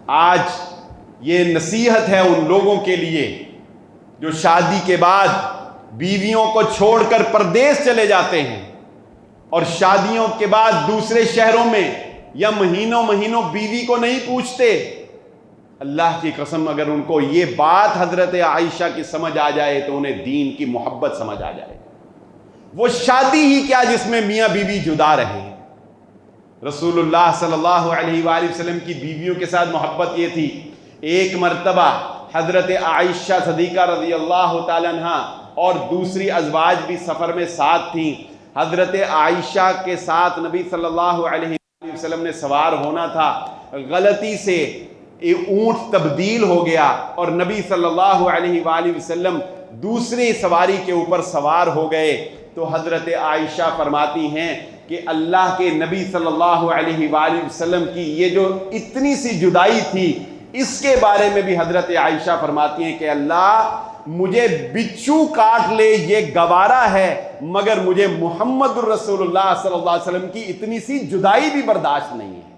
آج یہ نصیحت ہے ان لوگوں کے لیے جو شادی کے بعد بیویوں کو چھوڑ کر پردیس چلے جاتے ہیں اور شادیوں کے بعد دوسرے شہروں میں یا مہینوں بیوی کو نہیں پوچھتے۔ اللہ کی قسم اگر ان کو یہ بات حضرت عائشہ کی سمجھ آ جائے تو انہیں دین کی محبت سمجھ آ جائے۔ وہ شادی ہی کیا جس میں میاں بیوی جدا رہے ہیں۔ رسول اللہ صلی اللہ علیہ وآلہ وسلم کی بیویوں کے ساتھ محبت یہ تھی، ایک مرتبہ حضرت عائشہ صدیقہ رضی اللہ تعالیٰ عنہ اور دوسری ازواج بھی سفر میں ساتھ تھیں۔ حضرت عائشہ کے ساتھ نبی صلی اللہ علیہ وآلہ وسلم نے سوار ہونا تھا، غلطی سے اونٹ تبدیل ہو گیا اور نبی صلی اللہ علیہ وآلہ وسلم دوسری سواری کے اوپر سوار ہو گئے۔ تو حضرت عائشہ فرماتی ہیں کہ اللہ کے نبی صلی اللہ علیہ وآلہ وسلم کی یہ جو اتنی سی جدائی تھی، اس کے بارے میں بھی حضرت عائشہ فرماتی ہیں کہ اللہ مجھے بچھو کاٹ لے یہ گوارا ہے، مگر مجھے محمد الرسول اللہ صلی اللہ علیہ وسلم کی اتنی سی جدائی بھی برداشت نہیں ہے۔